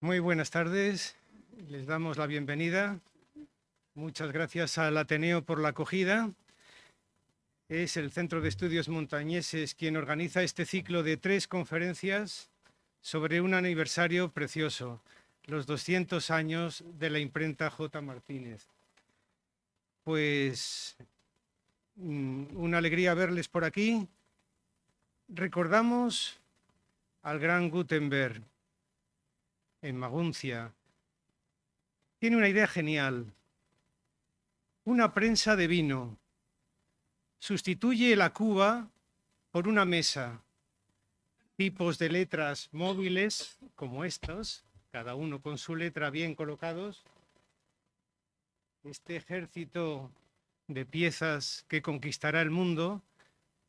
Muy buenas tardes, les damos la bienvenida. Muchas gracias al Ateneo por la acogida. Es el Centro de Estudios Montañeses quien organiza este ciclo de 3 conferencias sobre un aniversario precioso, los 200 años de la imprenta J. Martínez. Pues una alegría verles por aquí. Recordamos al gran Gutenberg en Maguncia. Tiene una idea genial, una prensa de vino. Sustituye la cuba por una mesa, tipos de letras móviles como estos, cada uno con su letra bien colocados. Este ejército de piezas que conquistará el mundo,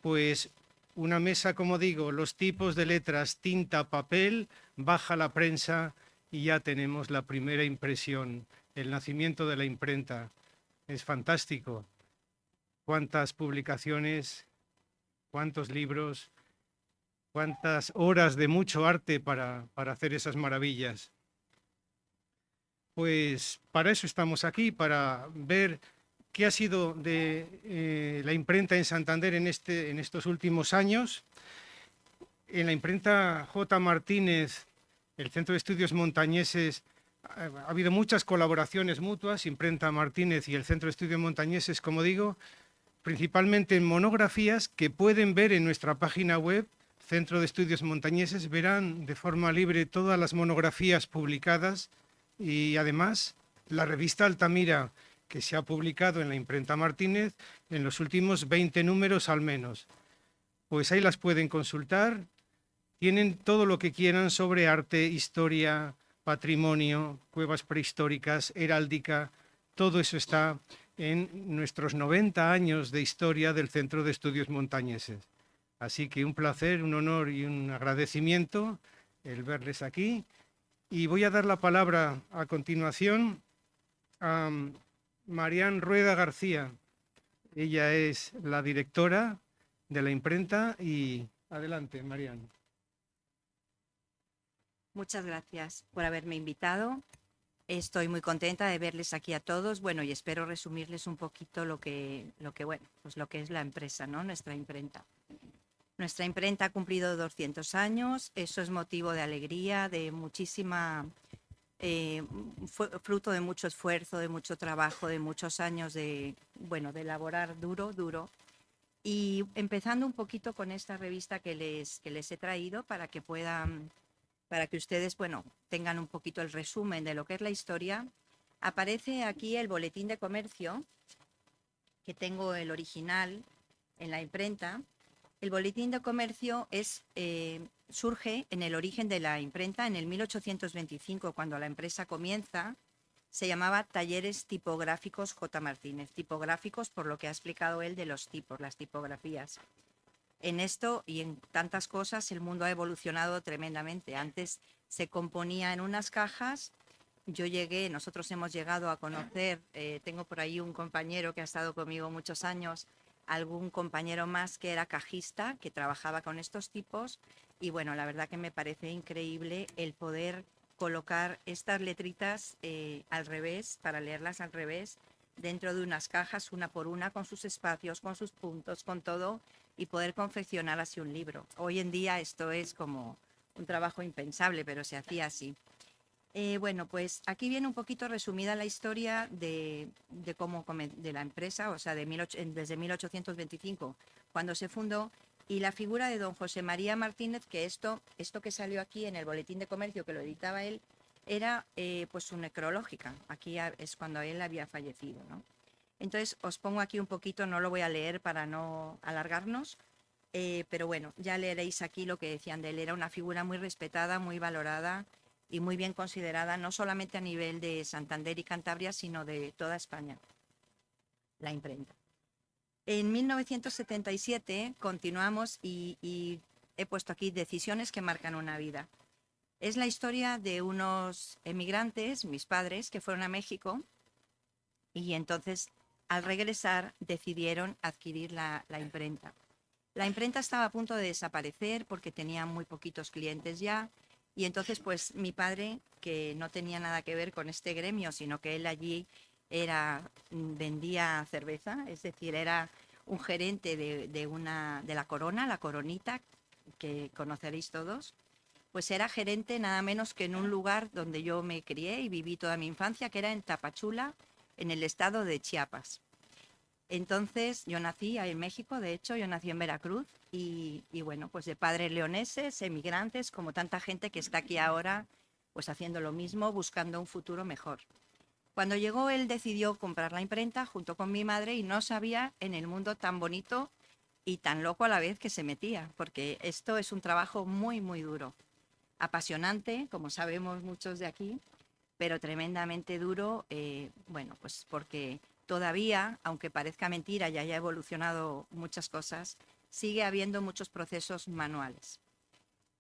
pues una mesa, como digo, los tipos de letras, tinta, papel, baja la prensa y ya tenemos la primera impresión, el nacimiento de la imprenta. Es fantástico. Cuántas publicaciones, cuántos libros, cuántas horas de mucho arte para hacer esas maravillas. Pues para eso estamos aquí, para ver qué ha sido de la imprenta en Santander en estos últimos años. En la imprenta J. Martínez, el Centro de Estudios Montañeses, ha habido muchas colaboraciones mutuas, Imprenta Martínez y el Centro de Estudios Montañeses, como digo, principalmente en monografías que pueden ver en nuestra página web, Centro de Estudios Montañeses, verán de forma libre todas las monografías publicadas y además la revista Altamira, que se ha publicado en la imprenta Martínez en los últimos 20 números al menos. Pues ahí las pueden consultar, tienen todo lo que quieran sobre arte, historia, patrimonio, cuevas prehistóricas, heráldica, todo eso está en nuestros 90 años de historia del Centro de Estudios Montañeses. Así que un placer, un honor y un agradecimiento el verles aquí. Y voy a dar la palabra a continuación a Marián Rueda García. Ella es la directora de la imprenta y adelante, Marián. Muchas gracias por haberme invitado. Estoy muy contenta de verles aquí a todos. Bueno, y espero resumirles un poquito bueno, pues lo que es la empresa, ¿no? Nuestra imprenta. Nuestra imprenta ha cumplido 200 años. Eso es motivo de alegría, de muchísima, fruto de mucho esfuerzo, de mucho trabajo, de muchos años de, bueno, de elaborar duro, duro. Y empezando un poquito con esta revista que les he traído para que ustedes, bueno, tengan un poquito el resumen de lo que es la historia, aparece aquí el boletín de comercio, que tengo el original en la imprenta. El boletín de comercio surge en el origen de la imprenta en el 1825, cuando la empresa comienza. Se llamaba Talleres Tipográficos J. Martínez. Tipográficos por lo que ha explicado él de los tipos, las tipografías. En esto y en tantas cosas el mundo ha evolucionado tremendamente. Antes se componía en unas cajas. Nosotros hemos llegado a conocer, tengo por ahí un compañero que ha estado conmigo muchos años, algún compañero más que era cajista, que trabajaba con estos tipos. Y bueno, la verdad que me parece increíble el poder colocar estas letritas al revés, para leerlas al revés, dentro de unas cajas, una por una, con sus espacios, con sus puntos, con todo, y poder confeccionar así un libro. Hoy en día esto es como un trabajo impensable, pero se hacía así. Bueno, pues aquí viene un poquito resumida la historia de la empresa, o sea, desde 1825, cuando se fundó, y la figura de don José María Martínez, que esto que salió aquí en el Boletín de Comercio, que lo editaba él, era pues su necrológica. Aquí es cuando él había fallecido, ¿no? Entonces os pongo aquí un poquito, no lo voy a leer para no alargarnos, pero bueno, ya leeréis aquí lo que decían de él. Era una figura muy respetada, muy valorada y muy bien considerada, no solamente a nivel de Santander y Cantabria, sino de toda España, la imprenta. En 1977 continuamos y he puesto aquí decisiones que marcan una vida. Es la historia de unos emigrantes, mis padres, que fueron a México y entonces al regresar decidieron adquirir la imprenta. La imprenta estaba a punto de desaparecer porque tenía muy poquitos clientes ya, y entonces pues mi padre, que no tenía nada que ver con este gremio, sino que él allí vendía cerveza, es decir, era un gerente de la Corona, la Coronita, que conoceréis todos. Pues era gerente nada menos que en un lugar donde yo me crié y viví toda mi infancia, que era en Tapachula, en el estado de Chiapas. Entonces yo nací ahí en México, de hecho yo nací en Veracruz y bueno, pues de padres leoneses, emigrantes, como tanta gente que está aquí ahora, pues haciendo lo mismo, buscando un futuro mejor. Cuando llegó él decidió comprar la imprenta junto con mi madre y no sabía en el mundo tan bonito y tan loco a la vez que se metía, porque esto es un trabajo muy, muy duro, apasionante, como sabemos muchos de aquí, pero tremendamente duro, bueno, pues porque todavía, aunque parezca mentira y haya evolucionado muchas cosas, sigue habiendo muchos procesos manuales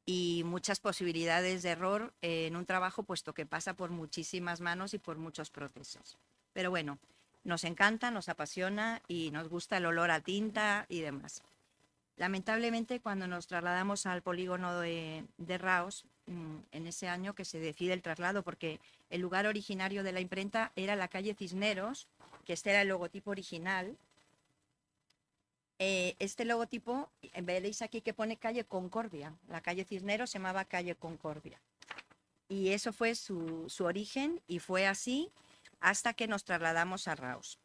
y muchas posibilidades de error en un trabajo, puesto que pasa por muchísimas manos y por muchos procesos. Pero bueno, nos encanta, nos apasiona y nos gusta el olor a tinta y demás. Lamentablemente, cuando nos trasladamos al polígono de Raos, en ese año que se decide el traslado, porque el lugar originario de la imprenta era la calle Cisneros, que este era el logotipo original. Este logotipo, veréis aquí que pone calle Concordia. La calle Cisneros se llamaba calle Concordia. Y eso fue su origen y fue así hasta que nos trasladamos a Raos.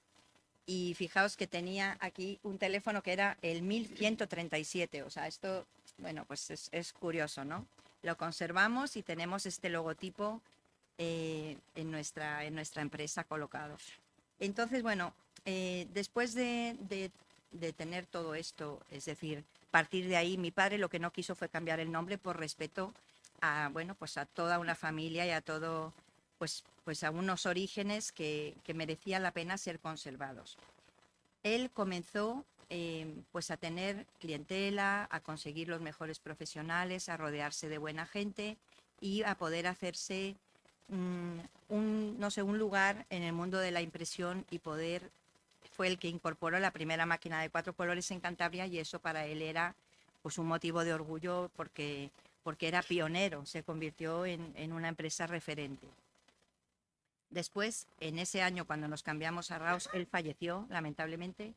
Y fijaos que tenía aquí un teléfono que era el 1137, o sea, esto, bueno, pues es curioso, ¿no? Lo conservamos y tenemos este logotipo en nuestra empresa colocado. Entonces, bueno, después de tener todo esto, es decir, partir de ahí, mi padre lo que no quiso fue cambiar el nombre por respeto a, bueno, pues a toda una familia y a todo, pues a unos orígenes que merecían la pena ser conservados. Él comenzó pues a tener clientela, a conseguir los mejores profesionales, a rodearse de buena gente y a poder hacerse no sé, un lugar en el mundo de la impresión y poder, fue el que incorporó la primera máquina de 4 colores en Cantabria y eso para él era pues un motivo de orgullo porque era pionero, se convirtió en una empresa referente. Después, en ese año, cuando nos cambiamos a Raos, él falleció, lamentablemente,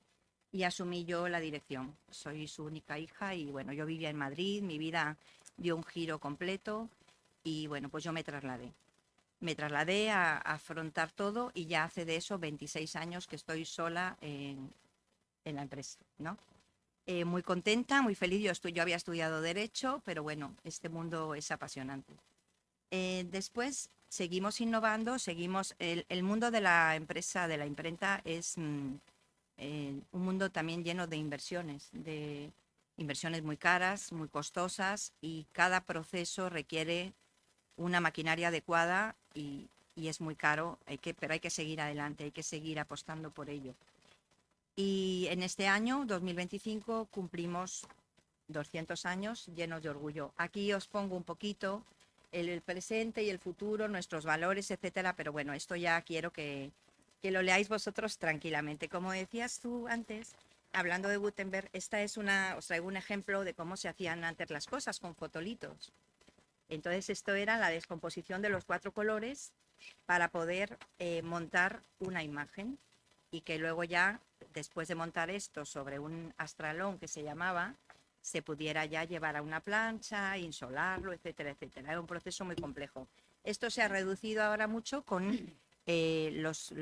y asumí yo la dirección. Soy su única hija y, bueno, yo vivía en Madrid, mi vida dio un giro completo y, bueno, pues yo me trasladé. Me trasladé a afrontar todo y ya hace de eso 26 años que estoy sola en la empresa, ¿no? Muy contenta, muy feliz. Yo había estudiado Derecho, pero bueno, este mundo es apasionante. Después seguimos innovando, el mundo de la empresa, de la imprenta, es un mundo también lleno de inversiones muy caras, muy costosas y cada proceso requiere una maquinaria adecuada y es muy caro, pero hay que seguir adelante, hay que seguir apostando por ello. Y en este año, 2025, cumplimos 200 años llenos de orgullo. Aquí os pongo un poquito el presente y el futuro, nuestros valores, etcétera, pero bueno, esto ya quiero que lo leáis vosotros tranquilamente. Como decías tú antes, hablando de Gutenberg, os traigo un ejemplo de cómo se hacían antes las cosas con fotolitos. Entonces esto era la descomposición de los 4 colores para poder montar una imagen y que luego ya, después de montar esto sobre un astralón que se llamaba, se pudiera ya llevar a una plancha, insolarlo, etcétera, etcétera. Era un proceso muy complejo. Esto se ha reducido ahora mucho con los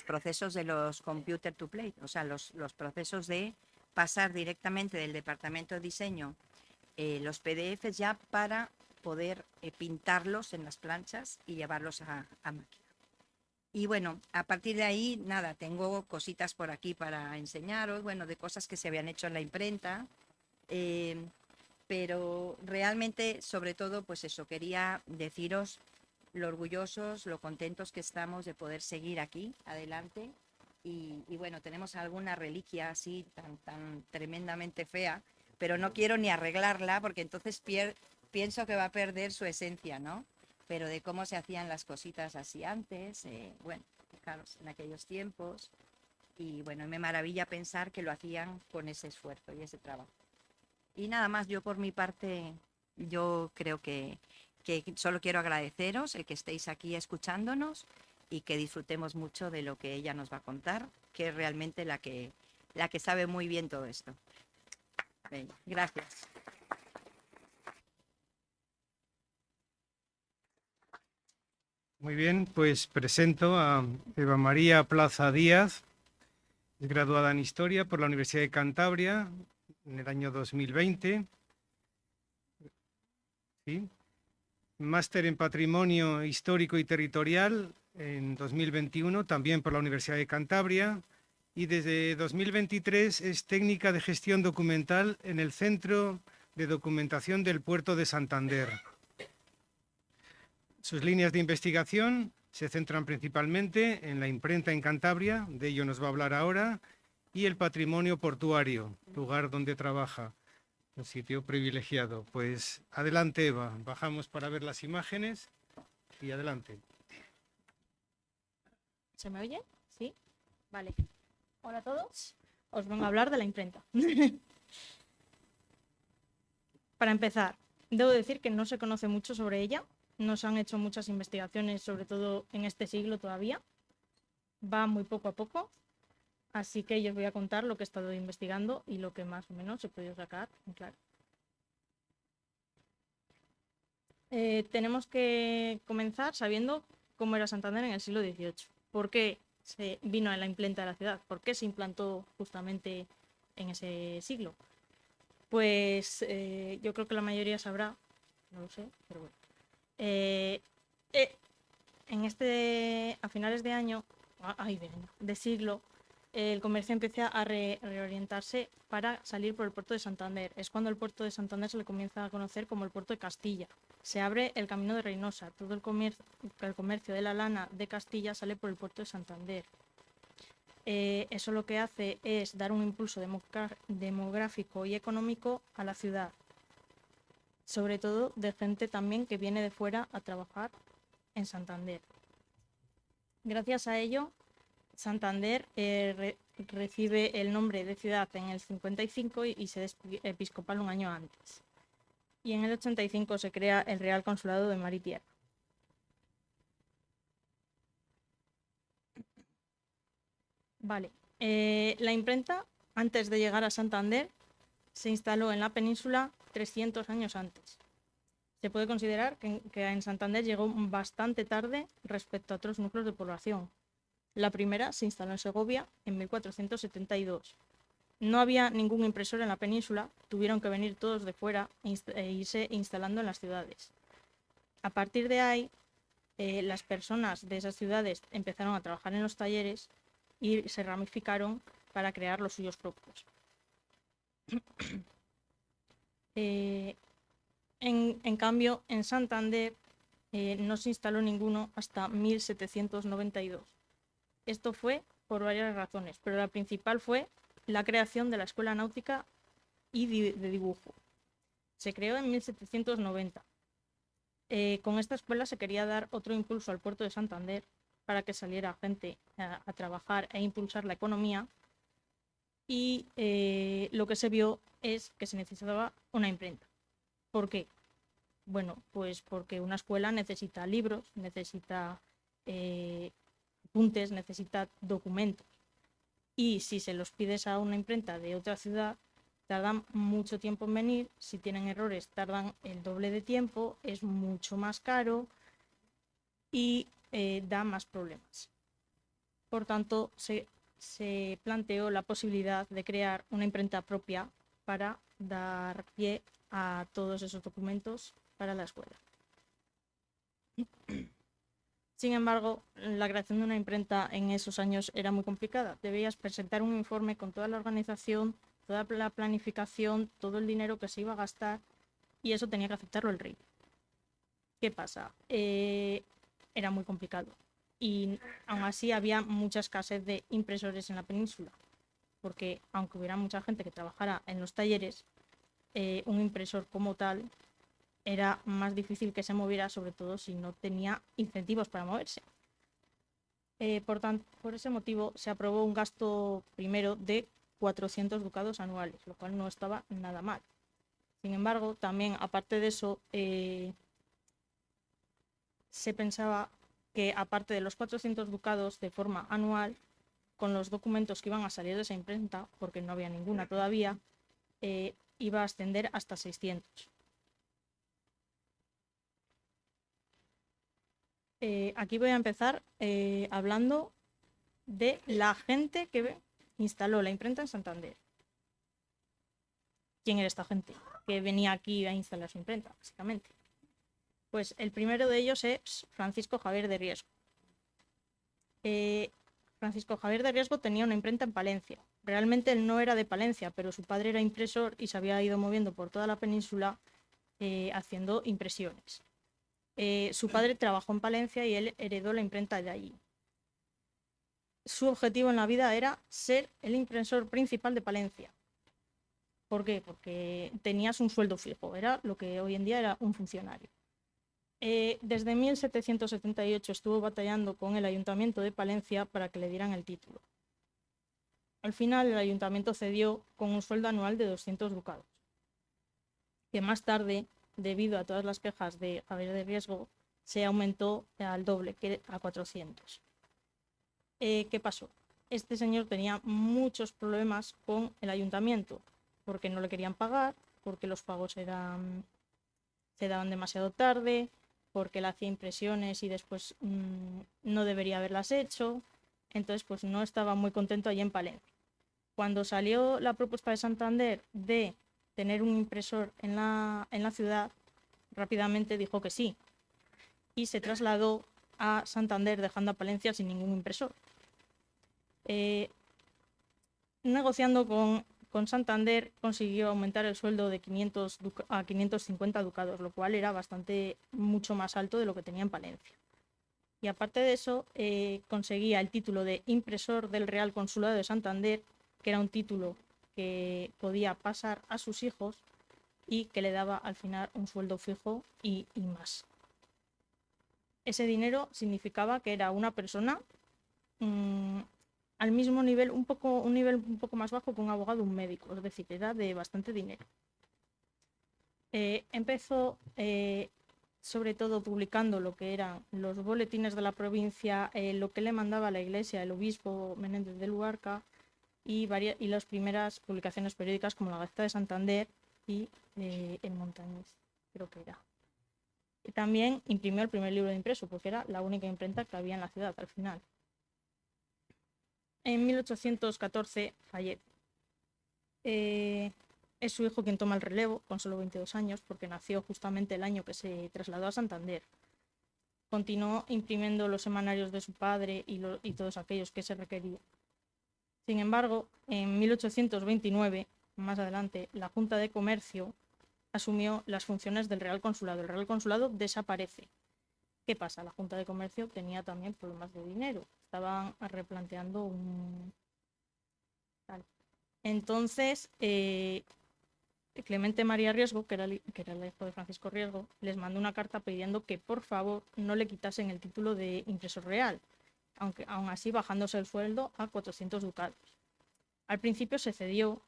procesos de los computer to plate, o sea, los procesos de pasar directamente del departamento de diseño los PDFs ya para poder pintarlos en las planchas y llevarlos a máquina. Y bueno, a partir de ahí, nada, tengo cositas por aquí para enseñaros, bueno, de cosas que se habían hecho en la imprenta, pero realmente, sobre todo, pues eso, quería deciros lo orgullosos, lo contentos que estamos de poder seguir aquí adelante. Y bueno, tenemos alguna reliquia así tan tremendamente fea, pero no quiero ni arreglarla porque entonces pienso que va a perder su esencia, ¿no? Pero de cómo se hacían las cositas así antes, bueno, fijaros, en aquellos tiempos. Y bueno, me maravilla pensar que lo hacían con ese esfuerzo y ese trabajo. Y nada más, yo por mi parte, yo creo que que solo quiero agradeceros el que estéis aquí escuchándonos y que disfrutemos mucho de lo que ella nos va a contar, que es realmente la que sabe muy bien todo esto. Venga, gracias. Muy bien, pues presento a Eva María Plaza Díaz, es graduada en Historia por la Universidad de Cantabria en el año 2020. ¿Sí? Máster en Patrimonio Histórico y Territorial en 2021, también por la Universidad de Cantabria. Y desde 2023 es técnica de gestión documental en el Centro de Documentación del Puerto de Santander. Sus líneas de investigación se centran principalmente en la imprenta en Cantabria, de ello nos va a hablar ahora, y el patrimonio portuario, lugar donde trabaja, un sitio privilegiado. Pues adelante, Eva, bajamos para ver las imágenes y adelante. ¿Se me oye? ¿Sí? Vale. Hola a todos. Os vengo a hablar de la imprenta. Para empezar, debo decir que no se conoce mucho sobre ella. No se han hecho muchas investigaciones, sobre todo en este siglo todavía. Va muy poco a poco. Así que yo os voy a contar lo que he estado investigando y lo que más o menos he podido sacar en claro. Tenemos que comenzar sabiendo cómo era Santander en el siglo XVIII. ¿Por qué se vino a la imprenta de la ciudad? ¿Por qué se implantó justamente en ese siglo? Pues yo creo que la mayoría sabrá, no lo sé, pero bueno. A finales de año, de siglo, el comercio empieza a reorientarse para salir por el puerto de Santander. Es cuando el puerto de Santander se le comienza a conocer como el puerto de Castilla. Se abre el camino de Reynosa. Todo el comercio de la lana de Castilla sale por el puerto de Santander. Eso lo que hace es dar un impulso demográfico y económico a la ciudad, sobre todo de gente también que viene de fuera a trabajar en Santander. Gracias a ello, Santander recibe el nombre de ciudad en el 55 y se episcopal un año antes. Y en el 85 se crea el Real Consulado de Mar y Tierra. Vale. La imprenta, antes de llegar a Santander, se instaló en la península 300 años antes. Se puede considerar que en Santander llegó bastante tarde respecto a otros núcleos de población. La primera se instaló en Segovia en 1472. No había ningún impresor en la península, tuvieron que venir todos de fuera e irse instalando en las ciudades. A partir de ahí, las personas de esas ciudades empezaron a trabajar en los talleres y se ramificaron para crear los suyos propios. En cambio, en Santander no se instaló ninguno hasta 1792. Esto fue por varias razones, pero la principal fue la creación de la Escuela Náutica y de Dibujo. Se creó en 1790. Con esta escuela se quería dar otro impulso al puerto de Santander para que saliera gente a trabajar e impulsar la economía. Y lo que se vio es que se necesitaba una imprenta. ¿Por qué? Bueno, pues porque una escuela necesita libros, necesita apuntes, necesita documentos. Y si se los pides a una imprenta de otra ciudad, tardan mucho tiempo en venir. Si tienen errores, tardan el doble de tiempo, es mucho más caro y da más problemas. Por tanto, se planteó la posibilidad de crear una imprenta propia para dar pie a todos esos documentos para la escuela. Sin embargo, la creación de una imprenta en esos años era muy complicada. Debías presentar un informe con toda la organización, toda la planificación, todo el dinero que se iba a gastar, y eso tenía que aceptarlo el rey. ¿Qué pasa? Era muy complicado. Y aún así había mucha escasez de impresores en la península, porque aunque hubiera mucha gente que trabajara en los talleres, un impresor como tal era más difícil que se moviera, sobre todo si no tenía incentivos para moverse. Por ese motivo se aprobó un gasto primero de 400 ducados anuales, lo cual no estaba nada mal. Sin embargo, también aparte de eso, se pensaba que aparte de los 400 ducados de forma anual, con los documentos que iban a salir de esa imprenta, porque no había ninguna todavía, iba a ascender hasta 600. Aquí voy a empezar hablando de la gente que instaló la imprenta en Santander. ¿Quién era esta gente que venía aquí a instalar su imprenta, básicamente? Pues el primero de ellos es Francisco Javier de Riesgo. Francisco Javier de Riesgo tenía una imprenta en Palencia. Realmente él no era de Palencia, pero su padre era impresor y se había ido moviendo por toda la península haciendo impresiones. Su padre trabajó en Palencia y él heredó la imprenta de allí. Su objetivo en la vida era ser el impresor principal de Palencia. ¿Por qué? Porque tenías un sueldo fijo, era lo que hoy en día era un funcionario. Desde 1778 estuvo batallando con el Ayuntamiento de Palencia para que le dieran el título. Al final el Ayuntamiento cedió con un sueldo anual de 200 ducados, que más tarde, debido a todas las quejas de Javier de Riesgo, se aumentó al doble, que a 400. ¿Qué pasó? Este señor tenía muchos problemas con el Ayuntamiento, porque no le querían pagar, porque los pagos se daban demasiado tarde, porque él hacía impresiones y después no debería haberlas hecho. Entonces, pues no estaba muy contento allí en Palencia. Cuando salió la propuesta de Santander de tener un impresor en la ciudad, rápidamente dijo que sí. Y se trasladó a Santander, dejando a Palencia sin ningún impresor. Negociando con Santander, consiguió aumentar el sueldo de 500 a 550 ducados, lo cual era mucho más alto de lo que tenía en Palencia. Y aparte de eso, conseguía el título de impresor del Real Consulado de Santander, que era un título que podía pasar a sus hijos y que le daba al final un sueldo fijo y más. Ese dinero significaba que era una persona al mismo nivel, un nivel un poco más bajo que un abogado o un médico, es decir, era de bastante dinero. Empezó sobre todo publicando lo que eran los boletines de la provincia, lo que le mandaba a la iglesia el obispo Menéndez de Luarca y las primeras publicaciones periódicas como la Gaceta de Santander y el Montañés, creo que era. Y también imprimió el primer libro de impreso, porque era la única imprenta que había en la ciudad al final. En 1814 fallece. Es su hijo quien toma el relevo, con solo 22 años, porque nació justamente el año que se trasladó a Santander. Continuó imprimiendo los semanarios de su padre y todos aquellos que se requerían. Sin embargo, en 1829, más adelante, la Junta de Comercio asumió las funciones del Real Consulado. El Real Consulado desaparece. ¿Qué pasa? La Junta de Comercio tenía también problemas de dinero. Estaban replanteando un... Entonces, Clemente María Riesgo, que era el hijo de Francisco Riesgo, les mandó una carta pidiendo que por favor no le quitasen el título de impresor real, aunque aún así bajándose el sueldo a 400 ducados. Al principio se cedió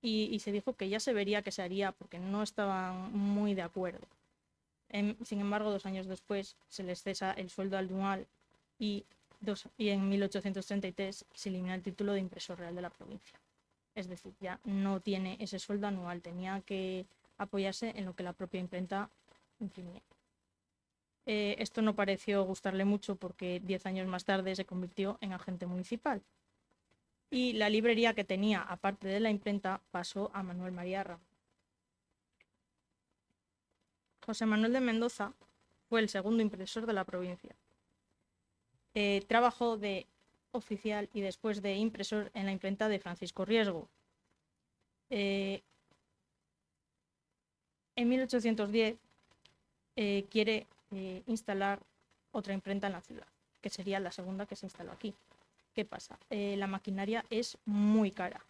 y se dijo que ya se vería qué se haría porque no estaban muy de acuerdo. Sin embargo, 2 años después se les cesa el sueldo anual y en 1833 se elimina el título de impresor real de la provincia. Es decir, ya no tiene ese sueldo anual, tenía que apoyarse en lo que la propia imprenta imprimía. Esto no pareció gustarle mucho porque 10 años más tarde se convirtió en agente municipal. Y la librería que tenía, aparte de la imprenta, pasó a Manuel María Ramos. José Manuel de Mendoza fue el segundo impresor de la provincia. Trabajó de oficial y después de impresor en la imprenta de Francisco Riesgo. En 1810 quiere instalar otra imprenta en la ciudad, que sería la segunda que se instaló aquí. ¿Qué pasa? La maquinaria es muy cara,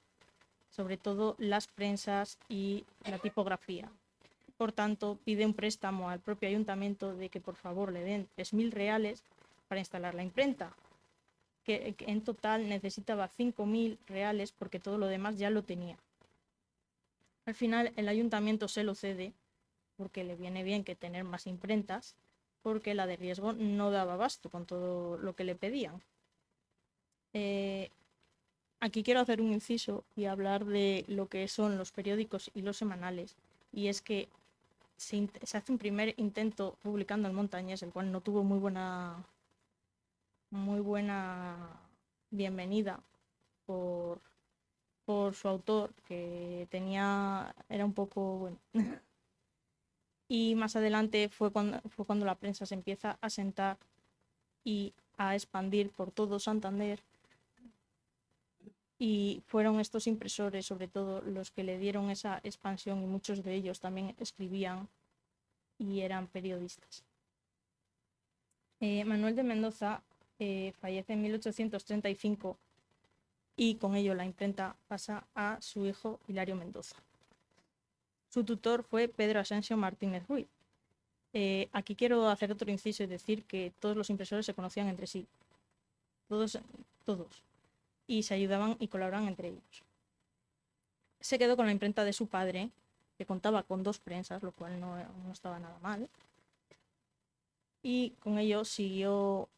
sobre todo las prensas y la tipografía. Por tanto, pide un préstamo al propio ayuntamiento de que por favor le den 3.000 reales para instalar la imprenta, que en total necesitaba 5.000 reales porque todo lo demás ya lo tenía. Al final el ayuntamiento se lo cede porque le viene bien que tener más imprentas porque la de riesgo no daba abasto con todo lo que le pedían. Aquí quiero hacer un inciso y hablar de lo que son los periódicos y los semanales, y es que se hace un primer intento publicando en Montañés, el cual no tuvo muy buena bienvenida por, por su autor, que era un poco, bueno. Y más adelante fue cuando la prensa se empieza a sentar y a expandir por todo Santander, y fueron estos impresores sobre todo los que le dieron esa expansión, y muchos de ellos también escribían y eran periodistas. Manuel de Mendoza fallece en 1835 y con ello la imprenta pasa a su hijo Hilario Mendoza. Su tutor fue Pedro Asensio Martínez Ruiz. Aquí quiero hacer otro inciso y decir que todos los impresores se conocían entre sí, todos, y se ayudaban y colaboraban entre ellos. Se quedó con la imprenta de su padre, que contaba con 2 prensas, lo cual no estaba nada mal, y con ello siguió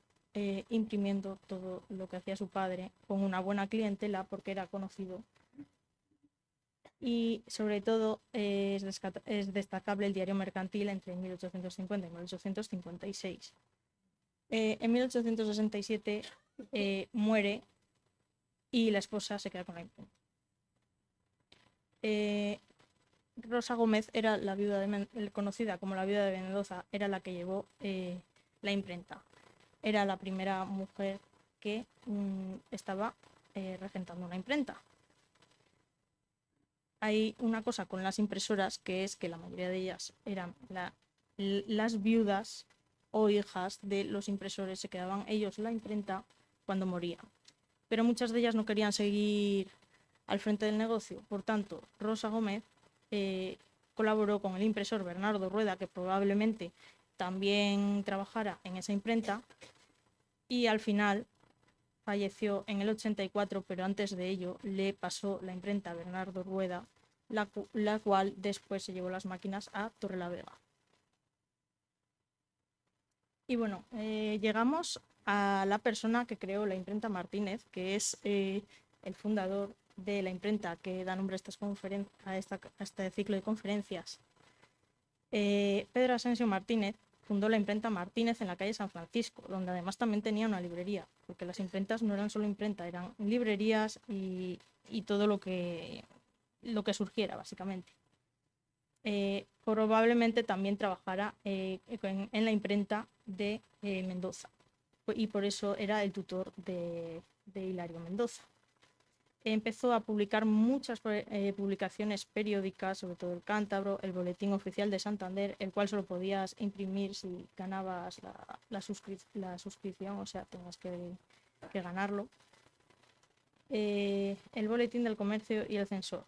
imprimiendo todo lo que hacía su padre, con una buena clientela porque era conocido. Y sobre todo es destacable el diario mercantil entre 1850 y 1856. En 1867 muere y la esposa se queda con la imprenta. Rosa Gómez era la viuda conocida como la viuda de Mendoza, era la que llevó la imprenta. Era la primera mujer que estaba regentando una imprenta. Hay una cosa con las impresoras, que es que la mayoría de ellas eran las viudas o hijas de los impresores, se quedaban ellos la imprenta cuando morían. Pero muchas de ellas no querían seguir al frente del negocio. Por tanto, Rosa Gómez colaboró con el impresor Bernardo Rueda, que probablemente también trabajara en esa imprenta, y al final falleció en el 84, pero antes de ello le pasó la imprenta a Bernardo Rueda, la cual después se llevó las máquinas a Torrelavega. Y bueno, llegamos a la persona que creó la imprenta Martínez, que es el fundador de la imprenta que da nombre a este ciclo de conferencias. Pedro Asensio Martínez fundó la imprenta Martínez en la calle San Francisco, donde además también tenía una librería, porque las imprentas no eran solo imprenta, eran librerías y todo lo que surgiera, básicamente. Probablemente también trabajara en la imprenta de Mendoza, y por eso era el tutor de Hilario Mendoza. Empezó a publicar muchas publicaciones periódicas, sobre todo el Cántabro, el Boletín Oficial de Santander, el cual solo podías imprimir si ganabas la suscripción, o sea, tenías que ganarlo. El Boletín del Comercio y el Censor.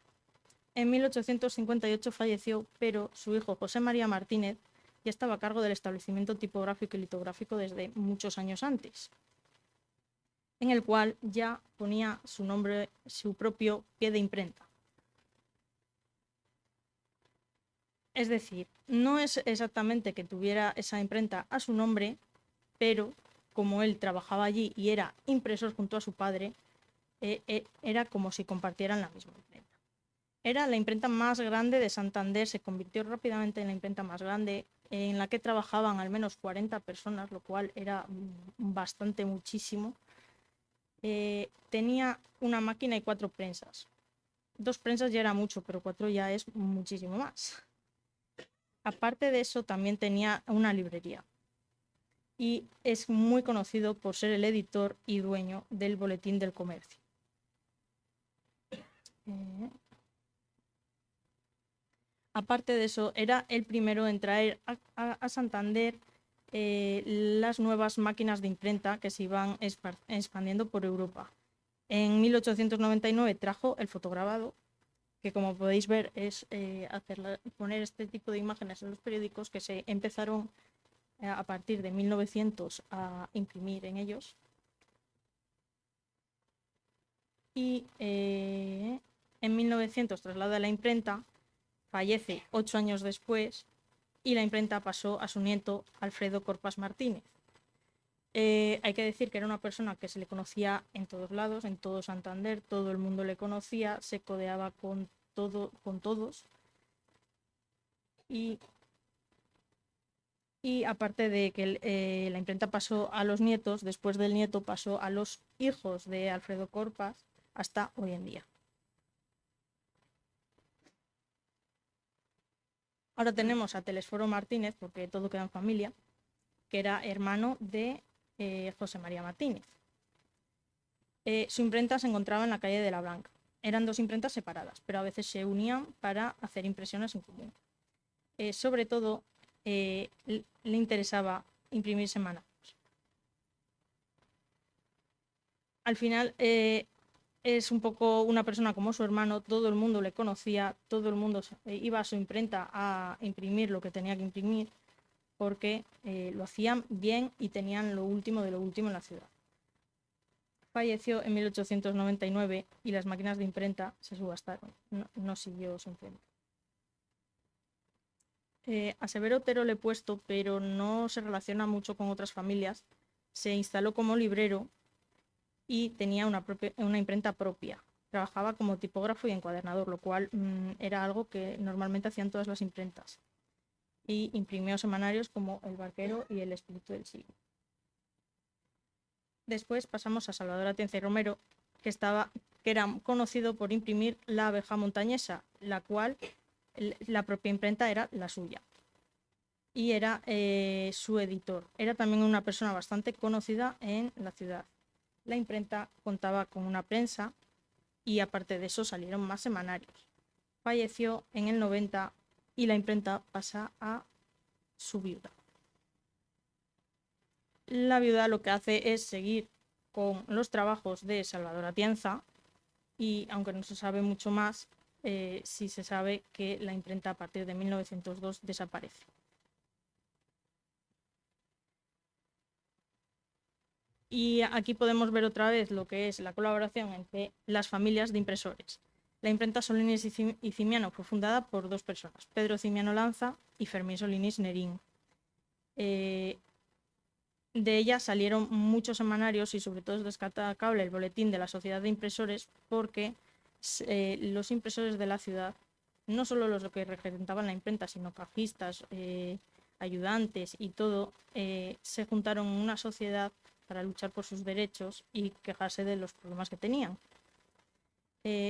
En 1858 falleció, pero su hijo José María Martínez ya estaba a cargo del establecimiento tipográfico y litográfico desde muchos años antes, en el cual ya ponía su nombre, su propio pie de imprenta. Es decir, no es exactamente que tuviera esa imprenta a su nombre, pero como él trabajaba allí y era impresor junto a su padre, era como si compartieran la misma imprenta. Era la imprenta más grande de Santander, se convirtió rápidamente en la imprenta más grande, en la que trabajaban al menos 40 personas, lo cual era bastante, muchísimo. Tenía una máquina y 4 prensas. 2 prensas ya era mucho, pero 4 ya es muchísimo más. Aparte de eso, también tenía una librería. Y es muy conocido por ser el editor y dueño del Boletín del Comercio. Aparte de eso, era el primero en traer a Santander las nuevas máquinas de imprenta que se iban expandiendo por Europa. En 1899 trajo el fotograbado, que como podéis ver es poner este tipo de imágenes en los periódicos, que se empezaron a partir de 1900 a imprimir en ellos. Y en 1900 traslada la imprenta, fallece 8 años después, y la imprenta pasó a su nieto Alfredo Corpas Martínez. Hay que decir que era una persona que se le conocía en todos lados, en todo Santander, todo el mundo le conocía, se codeaba con todos. Y aparte de que la imprenta pasó a los nietos, después del nieto pasó a los hijos de Alfredo Corpas hasta hoy en día. Ahora tenemos a Telesforo Martínez, porque todo queda en familia, que era hermano de José María Martínez. Su imprenta se encontraba en la calle de la Blanca. Eran dos imprentas separadas, pero a veces se unían para hacer impresiones en común. Sobre todo, le interesaba imprimir semanarios. Al final, es un poco una persona como su hermano, todo el mundo le conocía, todo el mundo iba a su imprenta a imprimir lo que tenía que imprimir, porque lo hacían bien y tenían lo último de lo último en la ciudad. Falleció en 1899 y las máquinas de imprenta se subastaron, no siguió su imprenta. A Severo Otero Lepuesto, pero no se relaciona mucho con otras familias, se instaló como librero y tenía una imprenta propia. Trabajaba como tipógrafo y encuadernador, lo cual era algo que normalmente hacían todas las imprentas. Y imprimió semanarios como El Barquero y El Espíritu del Siglo. Después pasamos a Salvador Atienza y Romero, que era conocido por imprimir La Abeja Montañesa, la cual la propia imprenta era la suya. Y era su editor. Era también una persona bastante conocida en la ciudad. La imprenta contaba con una prensa y aparte de eso salieron más semanarios. Falleció en el 90 y la imprenta pasa a su viuda. La viuda lo que hace es seguir con los trabajos de Salvador Atienza y aunque no se sabe mucho más, sí se sabe que la imprenta a partir de 1902 desaparece. Y aquí podemos ver otra vez lo que es la colaboración entre las familias de impresores. La imprenta Solinis y Cimiano fue fundada por dos personas, Pedro Cimiano Lanza y Fermín Solinis Nerín. De ella salieron muchos semanarios y sobre todo es destacable el boletín de la Sociedad de Impresores porque los impresores de la ciudad, no solo los que representaban la imprenta, sino cajistas, ayudantes y todo, se juntaron en una sociedad para luchar por sus derechos y quejarse de los problemas que tenían.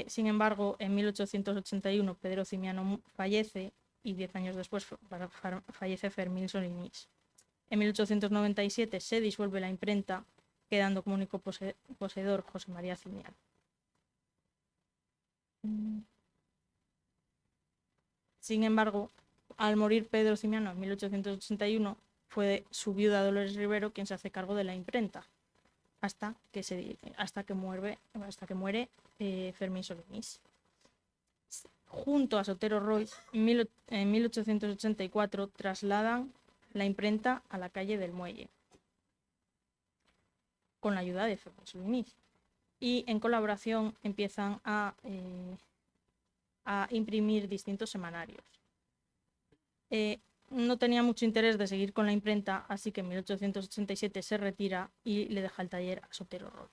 Sin embargo, en 1881 Pedro Cimiano fallece y 10 años después fallece Fermín Solinis. En 1897 se disuelve la imprenta, quedando como único poseedor José María Cimiano. Sin embargo, al morir Pedro Cimiano en 1881, fue su viuda Dolores Rivero quien se hace cargo de la imprenta, hasta que muere Fermín Solinis. Junto a Sotero Roig, en 1884 trasladan la imprenta a la calle del Muelle, con la ayuda de Fermín Solinis. Y en colaboración empiezan a imprimir distintos semanarios. No tenía mucho interés de seguir con la imprenta, así que en 1887 se retira y le deja el taller a Sotero Roig.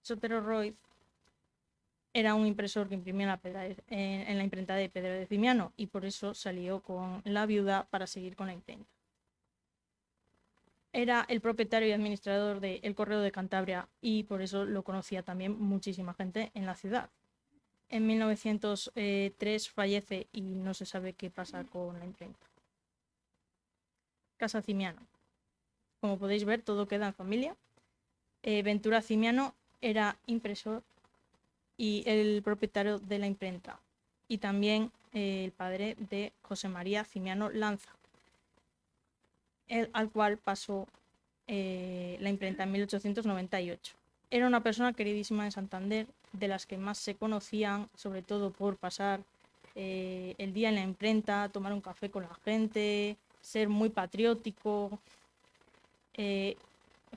Sotero Roig era un impresor que imprimía en la imprenta de Pedro de Cimiano y por eso salió con la viuda para seguir con la imprenta. Era el propietario y administrador de El Correo de Cantabria y por eso lo conocía también muchísima gente en la ciudad. En 1903 fallece y no se sabe qué pasa con la imprenta. Casa Cimiano. Como podéis ver, todo queda en familia. Ventura Cimiano era impresor y el propietario de la imprenta y también el padre de José María Cimiano Lanza, al cual pasó la imprenta en 1898. Era una persona queridísima en Santander, de las que más se conocían, sobre todo por pasar el día en la imprenta, tomar un café con la gente, ser muy patriótico.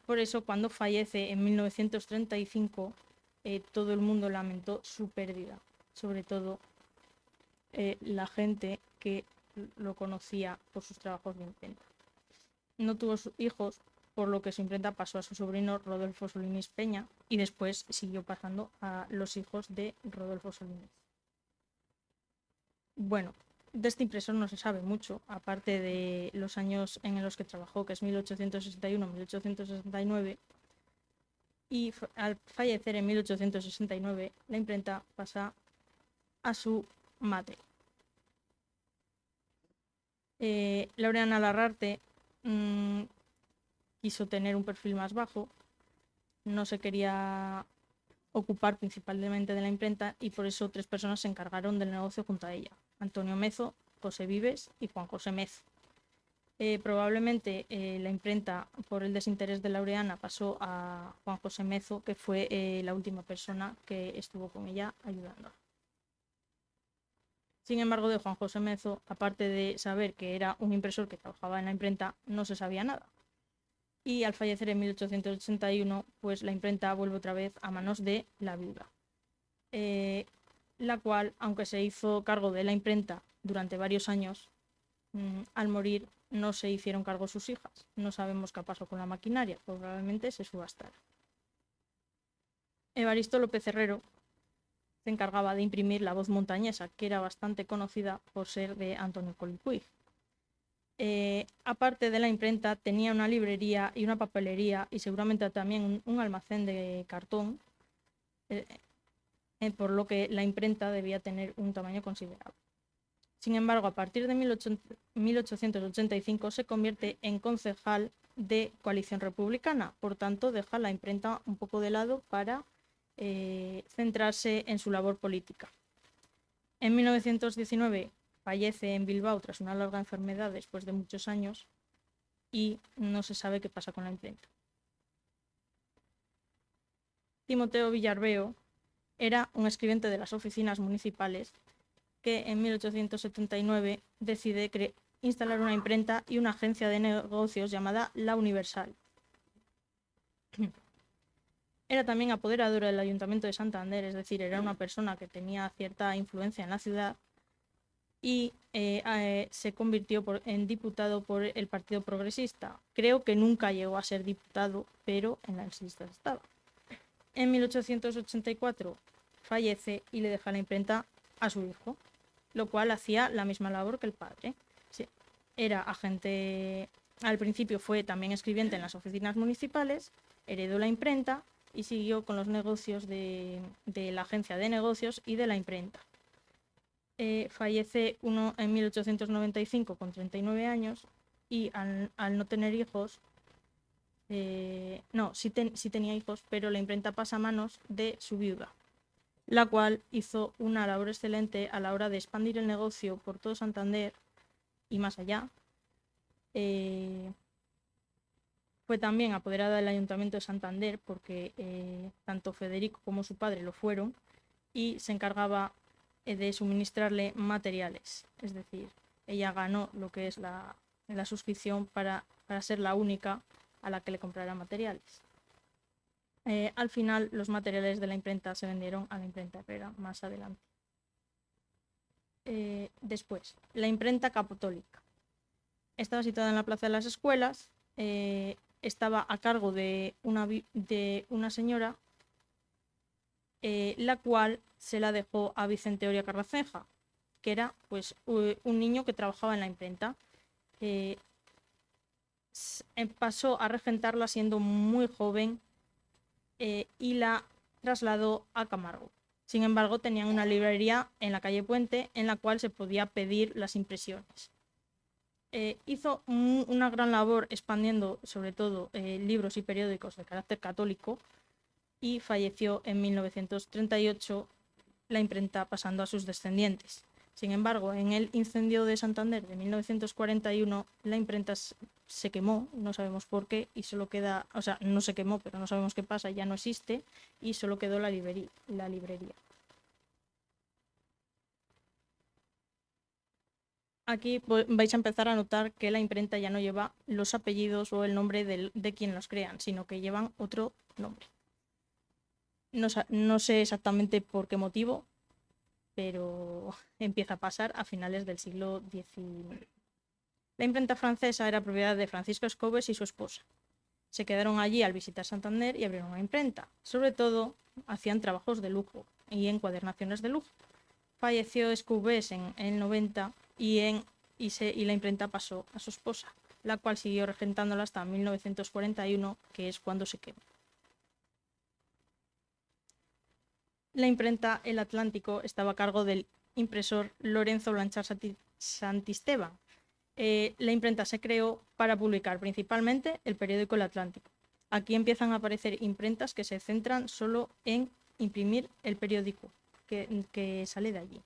Por eso cuando fallece en 1935 todo el mundo lamentó su pérdida, sobre todo la gente que lo conocía por sus trabajos de imprenta. No tuvo hijos, por lo que su imprenta pasó a su sobrino Rodolfo Solinis Peña y después siguió pasando a los hijos de Rodolfo Solinis. Bueno, de este impresor no se sabe mucho, aparte de los años en los que trabajó, que es 1861-1869, y al fallecer en 1869, la imprenta pasa a su madre. Laureana Larrarte quiso tener un perfil más bajo, no se quería ocupar principalmente de la imprenta y por eso 3 personas se encargaron del negocio junto a ella: Antonio Mezo, José Vives y Juan José Mezo. Probablemente la imprenta, por el desinterés de Laureana, pasó a Juan José Mezo, que fue la última persona que estuvo con ella ayudándola. Sin embargo, de Juan José Mezo, aparte de saber que era un impresor que trabajaba en la imprenta, no se sabía nada. Y al fallecer en 1881, pues la imprenta vuelve otra vez a manos de la viuda, la cual, aunque se hizo cargo de la imprenta durante varios años, al morir no se hicieron cargo sus hijas. No sabemos qué pasó con la maquinaria, probablemente se subastara. Evaristo López Herrero se encargaba de imprimir La Voz Montañesa, que era bastante conocida por ser de Antonio Colipuig. Aparte de la imprenta, tenía una librería y una papelería y seguramente también un almacén de cartón, por lo que la imprenta debía tener un tamaño considerable. Sin embargo, a partir de 1885 se convierte en concejal de Coalición Republicana, por tanto deja la imprenta un poco de lado para centrarse en su labor política. En 1919 fallece en Bilbao tras una larga enfermedad después de muchos años y no se sabe qué pasa con la imprenta. Timoteo Villarbeo era un escribiente de las oficinas municipales que en 1879 decide instalar una imprenta y una agencia de negocios llamada La Universal. Era también apoderadora del Ayuntamiento de Santander, es decir, era una persona que tenía cierta influencia en la ciudad y se convirtió en diputado por el Partido Progresista. Creo que nunca llegó a ser diputado, pero en las listas estaba. En 1884 fallece y le deja la imprenta a su hijo, lo cual hacía la misma labor que el padre. Sí, era agente, al principio fue también escribiente en las oficinas municipales, heredó la imprenta y siguió con los negocios de la agencia de negocios y de la imprenta. Fallece en 1895 con 39 años y al no tener hijos, sí tenía hijos, pero la imprenta pasa a manos de su viuda, la cual hizo una labor excelente a la hora de expandir el negocio por todo Santander y más allá. Fue también apoderada del Ayuntamiento de Santander porque tanto Federico como su padre lo fueron y se encargaba de suministrarle materiales. Es decir, ella ganó lo que es la suscripción para ser la única a la que le comprara materiales. Al final, los materiales de la imprenta se vendieron a la imprenta Herrera más adelante. Después, la imprenta católica. Estaba situada en la Plaza de las Escuelas, estaba a cargo de una señora, la cual se la dejó a Vicente Oria Carraceja, que era pues un niño que trabajaba en la imprenta. Pasó a regentarla siendo muy joven y la trasladó a Camargo. Sin embargo, tenían una librería en la calle Puente en la cual se podía pedir las impresiones. Hizo una gran labor expandiendo sobre todo libros y periódicos de carácter católico y falleció en 1938, la imprenta pasando a sus descendientes. Sin embargo, en el incendio de Santander de 1941, la imprenta se quemó, no sabemos por qué, y solo queda, o sea, no se quemó, pero no sabemos qué pasa, ya no existe, y solo quedó la librería. Aquí vais a empezar a notar que la imprenta ya no lleva los apellidos o el nombre de quien los crean, sino que llevan otro nombre. No sé exactamente por qué motivo, pero empieza a pasar a finales del siglo XIX. La imprenta francesa era propiedad de Francisco Escobes y su esposa. Se quedaron allí al visitar Santander y abrieron una imprenta. Sobre todo, hacían trabajos de lujo y encuadernaciones de lujo. Falleció Escobes en el 90 y la imprenta pasó a su esposa, la cual siguió regentándola hasta 1941, que es cuando se quemó. La imprenta El Atlántico estaba a cargo del impresor Lorenzo Blanchard Santisteban. La imprenta se creó para publicar principalmente el periódico El Atlántico. Aquí empiezan a aparecer imprentas que se centran solo en imprimir el periódico que sale de allí.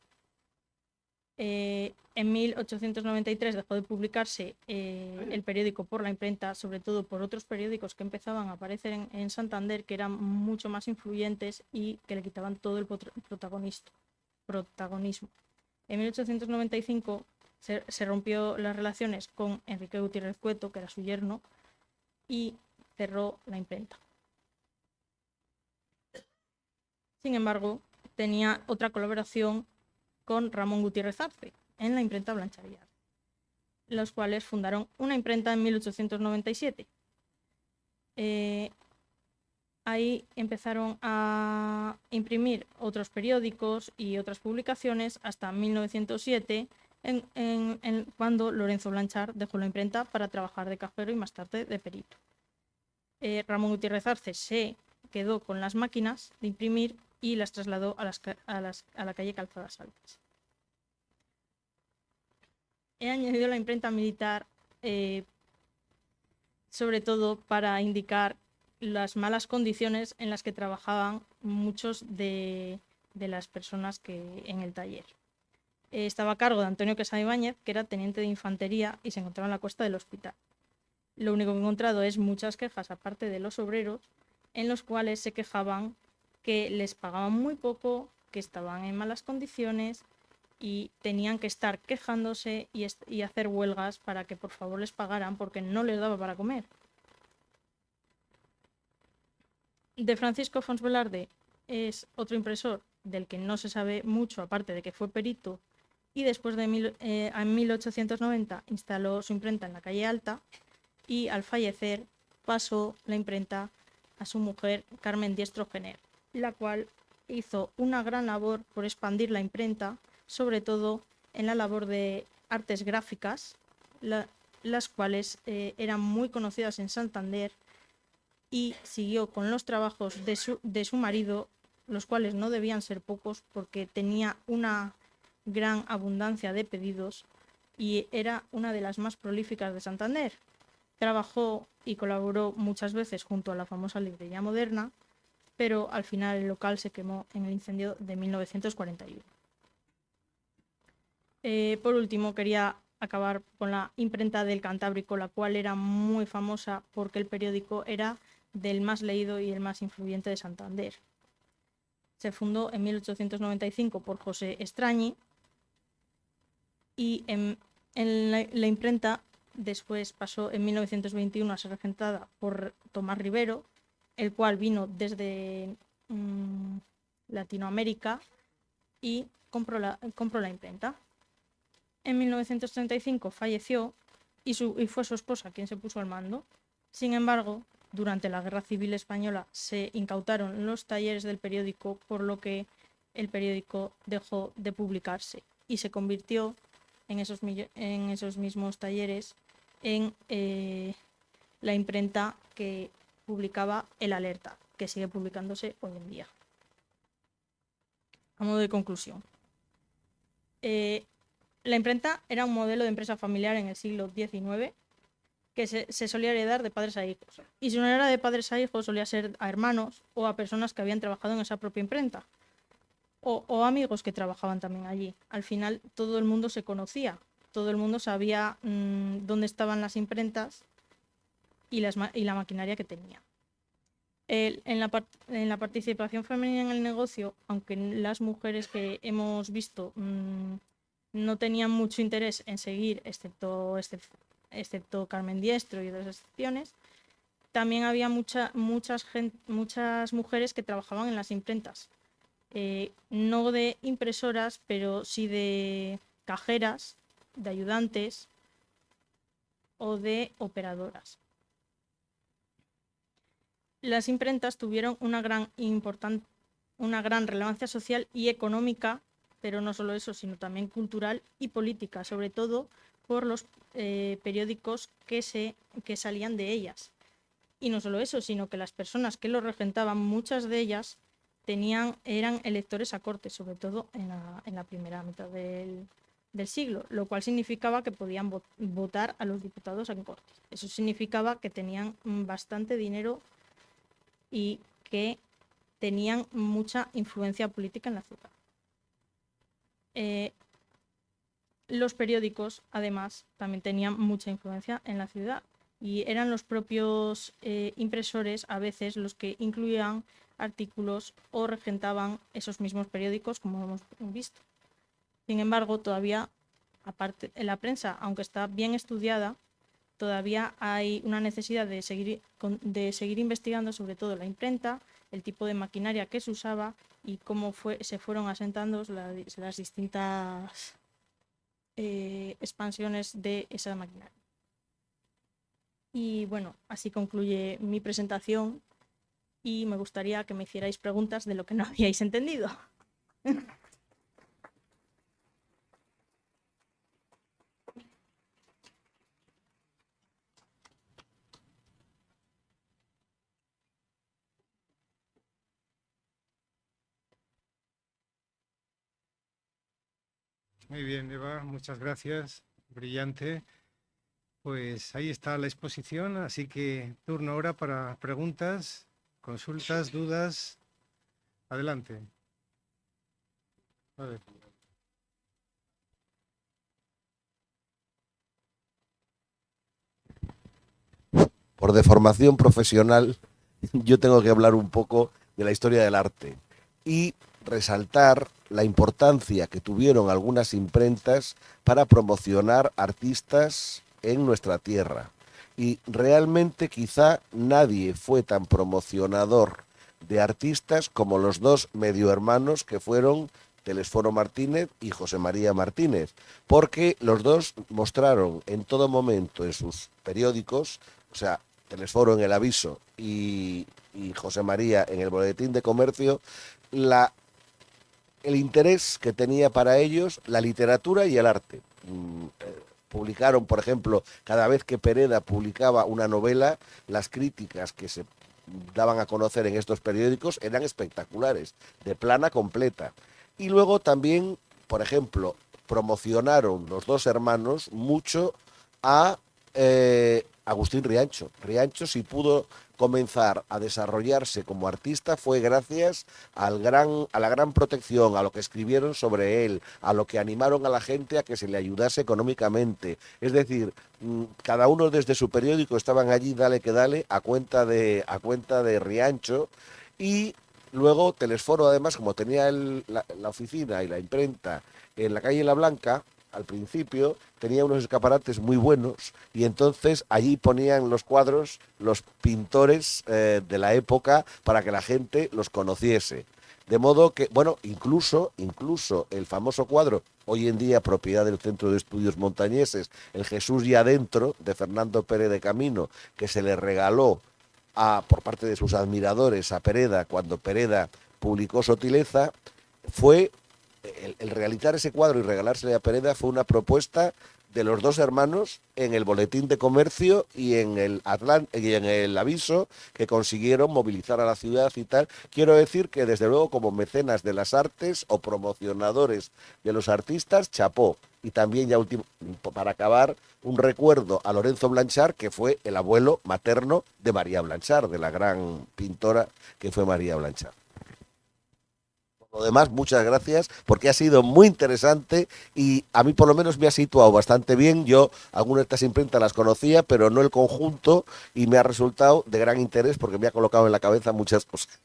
En 1893 dejó de publicarse el periódico por la imprenta, sobre todo por otros periódicos que empezaban a aparecer en Santander, que eran mucho más influyentes y que le quitaban todo el protagonismo. En 1895 se rompió las relaciones con Enrique Gutiérrez Cueto, que era su yerno, y cerró la imprenta. Sin embargo, tenía otra colaboración con Ramón Gutiérrez Arce en la imprenta Blanchard y Arce, los cuales fundaron una imprenta en 1897. Ahí empezaron a imprimir otros periódicos y otras publicaciones hasta 1907, cuando Lorenzo Blanchard dejó la imprenta para trabajar de cajero y más tarde de perito. Ramón Gutiérrez Arce se quedó con las máquinas de imprimir y las trasladó a la calle Calzadas Altas. He añadido la imprenta militar sobre todo para indicar las malas condiciones en las que trabajaban muchos de las personas que en el taller. Estaba a cargo de Antonio Quesada Ibáñez, que era teniente de infantería y se encontraba en la cuesta del hospital. Lo único que he encontrado es muchas quejas, aparte de los obreros, en los cuales se quejaban que les pagaban muy poco, que estaban en malas condiciones y tenían que estar quejándose y hacer huelgas para que por favor les pagaran porque no les daba para comer. De Francisco Fons Velarde es otro impresor del que no se sabe mucho, aparte de que fue perito, y después en 1890 instaló su imprenta en la calle Alta y al fallecer pasó la imprenta a su mujer Carmen Diestro Gener, la cual hizo una gran labor por expandir la imprenta, sobre todo en la labor de artes gráficas, las cuales eran muy conocidas en Santander, y siguió con los trabajos de su marido, los cuales no debían ser pocos porque tenía una gran abundancia de pedidos y era una de las más prolíficas de Santander. Trabajó y colaboró muchas veces junto a la famosa librería moderna, pero al final el local se quemó en el incendio de 1941. Por último, quería acabar con la imprenta del Cantábrico, la cual era muy famosa porque el periódico era del más leído y el más influyente de Santander. Se fundó en 1895 por José Estrañi y en la imprenta después pasó en 1921 a ser regentada por Tomás Rivero, el cual vino desde Latinoamérica y compró la imprenta. En 1935 falleció y fue su esposa quien se puso al mando. Sin embargo, durante la Guerra Civil Española se incautaron los talleres del periódico, por lo que el periódico dejó de publicarse y se convirtió en esos mismos talleres en la imprenta que publicaba El Alerta, que sigue publicándose hoy en día. A modo de conclusión, la imprenta era un modelo de empresa familiar en el siglo XIX que se solía heredar de padres a hijos. Y si no era de padres a hijos, solía ser a hermanos o a personas que habían trabajado en esa propia imprenta. O amigos que trabajaban también allí. Al final todo el mundo se conocía, todo el mundo sabía dónde estaban las imprentas y la maquinaria que tenía. En la participación femenina en el negocio, aunque las mujeres que hemos visto no tenían mucho interés en seguir, excepto Carmen Diestro y otras excepciones, también había muchas mujeres que trabajaban en las imprentas no de impresoras, pero sí de cajeras, de ayudantes o de operadoras. Las imprentas tuvieron una gran relevancia social y económica, pero no solo eso, sino también cultural y política, sobre todo por los periódicos que salían de ellas. Y no solo eso, sino que las personas que lo regentaban, muchas de ellas eran electores a corte, sobre todo en la primera mitad del siglo, lo cual significaba que podían votar a los diputados en cortes. Eso significaba que tenían bastante dinero y que tenían mucha influencia política en la ciudad. Los periódicos, además, también tenían mucha influencia en la ciudad y eran los propios impresores a veces los que incluían artículos o regentaban esos mismos periódicos, como hemos visto. Sin embargo, todavía, aparte en la prensa, aunque está bien estudiada, todavía hay una necesidad de seguir investigando sobre todo la imprenta, el tipo de maquinaria que se usaba y cómo se fueron asentando las distintas expansiones de esa maquinaria. Y bueno, así concluye mi presentación y me gustaría que me hicierais preguntas de lo que no habíais entendido. Muy bien, Eva, muchas gracias. Brillante. Pues ahí está la exposición, así que turno ahora para preguntas, consultas, dudas. Adelante. A ver. Por deformación profesional, yo tengo que hablar un poco de la historia del arte y resaltar la importancia que tuvieron algunas imprentas para promocionar artistas en nuestra tierra. Y realmente quizá nadie fue tan promocionador de artistas como los dos medio hermanos que fueron Telesforo Martínez y José María Martínez, porque los dos mostraron en todo momento en sus periódicos, o sea, Telesforo en El Aviso y José María en el Boletín de Comercio, el interés que tenía para ellos la literatura y el arte. Publicaron, por ejemplo, cada vez que Pereda publicaba una novela, las críticas que se daban a conocer en estos periódicos eran espectaculares, de plana completa. Y luego también, por ejemplo, promocionaron los dos hermanos mucho a Agustín Riancho. Riancho, si pudo comenzar a desarrollarse como artista, fue gracias a la gran protección, a lo que escribieron sobre él, a lo que animaron a la gente a que se le ayudase económicamente. Es decir, cada uno desde su periódico estaban allí, dale que dale, a cuenta de Riancho. Y luego Telesforo, además, como tenía la oficina y la imprenta en la calle La Blanca, al principio tenía unos escaparates muy buenos y entonces allí ponían los cuadros los pintores de la época para que la gente los conociese. De modo que, bueno, incluso el famoso cuadro, hoy en día propiedad del Centro de Estudios Montañeses, el Jesús y adentro, de Fernando Pérez de Camino, que se le regaló por parte de sus admiradores a Pereda cuando Pereda publicó Sotileza, fue el realizar ese cuadro y regalársele a Pereda fue una propuesta de los dos hermanos en el Boletín de Comercio y en el Aviso, que consiguieron movilizar a la ciudad y tal. Quiero decir que desde luego como mecenas de las artes o promocionadores de los artistas, chapó. Y también ya último, para acabar, un recuerdo a Lorenzo Blanchard, que fue el abuelo materno de María Blanchard, de la gran pintora que fue María Blanchard. Por lo demás, muchas gracias, porque ha sido muy interesante y a mí por lo menos me ha situado bastante bien. Yo algunas de estas imprentas las conocía, pero no el conjunto, y me ha resultado de gran interés porque me ha colocado en la cabeza muchas cosas.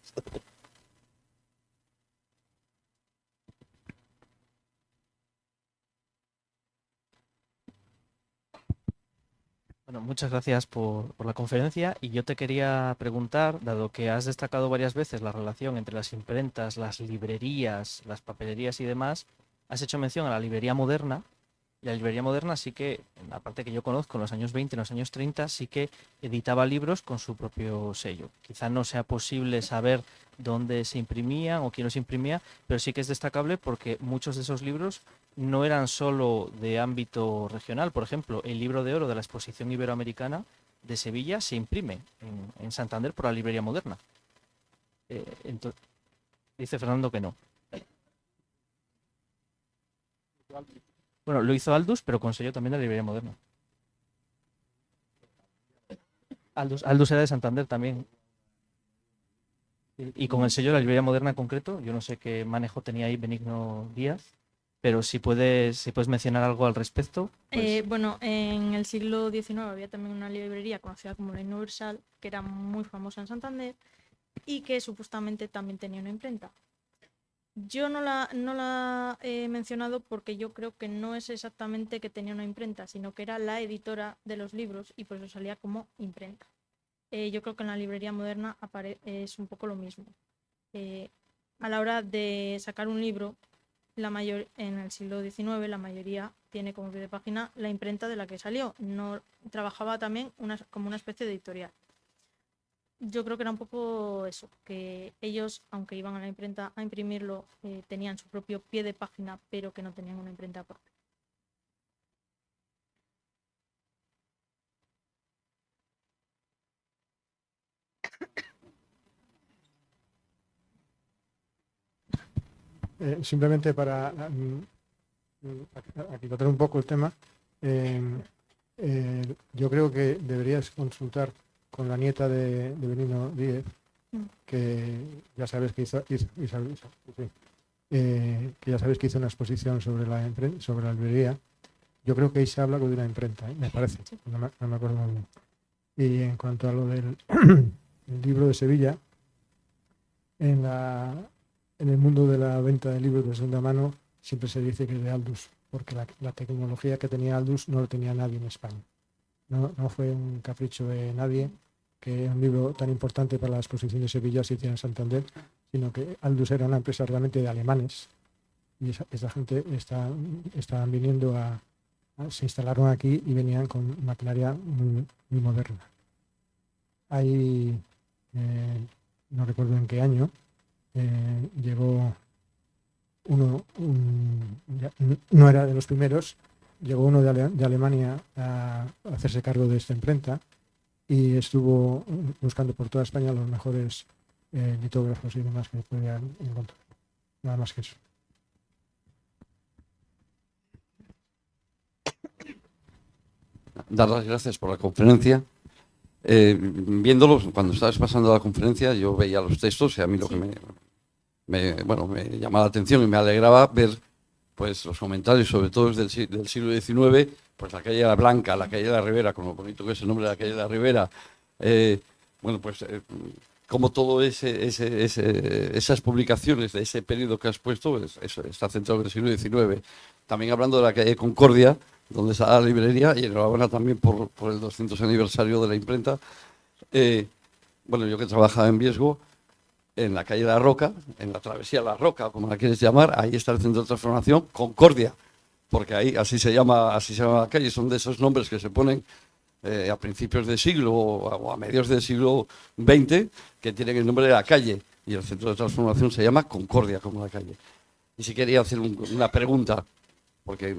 Bueno, muchas gracias por la conferencia y yo te quería preguntar, dado que has destacado varias veces la relación entre las imprentas, las librerías, las papelerías y demás, has hecho mención a la librería moderna. Y la librería moderna sí que, en la parte que yo conozco, en los años 20, en los años 30, sí que editaba libros con su propio sello. Quizá no sea posible saber dónde se imprimían o quién los imprimía, pero sí que es destacable porque muchos de esos libros no eran solo de ámbito regional. Por ejemplo, el libro de oro de la Exposición Iberoamericana de Sevilla se imprime en Santander por la librería moderna. Entonces, dice Fernando que no. Bueno, lo hizo Aldus, pero con sello también de la librería moderna. Aldus era de Santander también. Y con el sello de la librería moderna en concreto, yo no sé qué manejo tenía ahí Benigno Díaz, pero si puedes mencionar algo al respecto. Pues... Bueno, en el siglo XIX había también una librería conocida como la Universal, que era muy famosa en Santander y que supuestamente también tenía una imprenta. Yo no la he mencionado porque yo creo que no es exactamente que tenía una imprenta, sino que era la editora de los libros y por eso salía como imprenta. Yo creo que en la librería moderna es un poco lo mismo. A la hora de sacar un libro, en el siglo XIX la mayoría tiene como pie de página la imprenta de la que salió. No trabajaba también como una especie de editorial. Yo creo que era un poco eso, que ellos, aunque iban a la imprenta a imprimirlo, tenían su propio pie de página, pero que no tenían una imprenta propia. Simplemente para aquilatar un poco el tema, yo creo que deberías consultar con la nieta de Benigno Díez, que ya sabes que hizo una exposición sobre la librería. Yo creo que ahí se habla de una imprenta, me parece, no me acuerdo muy bien. Y en cuanto a lo del el libro de Sevilla, en el mundo de la venta de libros de segunda mano siempre se dice que es de Aldus, porque la tecnología que tenía Aldus no lo tenía nadie en España. No fue un capricho de nadie que un libro tan importante para la exposición de Sevilla se hiciera en Santander, sino que Aldus era una empresa realmente de alemanes y esa gente estaban viniendo se instalaron aquí y venían con maquinaria muy, muy moderna. Ahí, no recuerdo en qué año, llegó no era de los primeros, llegó uno de Alemania a hacerse cargo de esta imprenta y estuvo buscando por toda España los mejores litógrafos y demás que podían encontrar. Nada más que eso. Dar las gracias por la conferencia. Viéndolos, cuando estabas pasando la conferencia, yo veía los textos y a mí lo que me llamaba la atención y me alegraba ver pues los comentarios, sobre todo del siglo XIX, pues la calle de la Blanca, la calle de la Ribera, con lo bonito que es el nombre de la calle de la Ribera, como todo esas publicaciones de ese periodo que has puesto, eso está centrado en el siglo XIX. También hablando de la calle Concordia, donde está la librería, y enhorabuena también por el 200 aniversario de la imprenta. Yo que trabajaba en Viesgo, en la calle de la Roca, en la travesía de la Roca, como la quieres llamar, ahí está el centro de transformación Concordia, porque ahí así se llama la calle, son de esos nombres que se ponen a principios de siglo o a mediados del siglo XX, que tienen el nombre de la calle, y el centro de transformación se llama Concordia, como la calle. Y si quería hacer una pregunta, porque,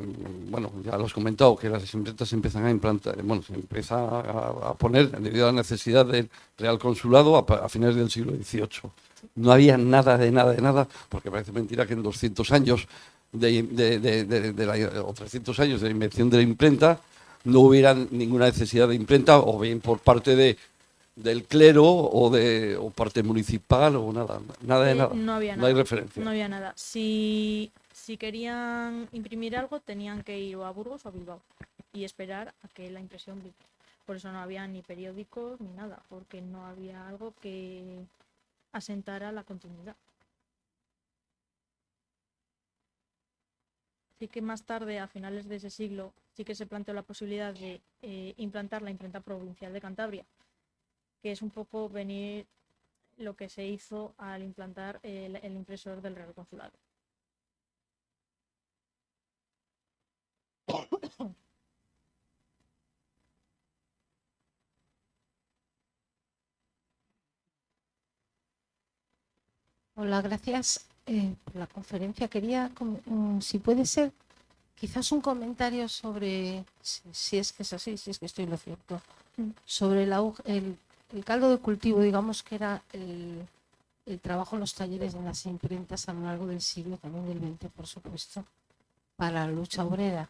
ya lo has comentado, que las imprentas se empiezan a implantar, se empieza a poner debido a la necesidad del Real Consulado a finales del siglo XVIII. No había nada de nada, porque parece mentira que en 200 años o 300 años de la invención de la imprenta no hubiera ninguna necesidad de imprenta, o bien por parte del clero o parte municipal o nada de nada. No había No nada. hay referencia. No había nada. Si querían imprimir algo, tenían que ir o a Burgos o a Bilbao y esperar a que la impresión viniera. Por eso no había ni periódicos ni nada, porque no había algo que asentara la continuidad. Así que más tarde, a finales de ese siglo, sí que se planteó la posibilidad de implantar la imprenta provincial de Cantabria, que es un poco venir lo que se hizo al implantar el impresor del Real Consulado. Hola, gracias por la conferencia. Quería, si puede ser, quizás un comentario sobre, si es que es así, si es que estoy en lo cierto, sobre el caldo de cultivo, digamos que era el trabajo en los talleres en las imprentas a lo largo del siglo, también del XX, por supuesto, para la lucha obrera.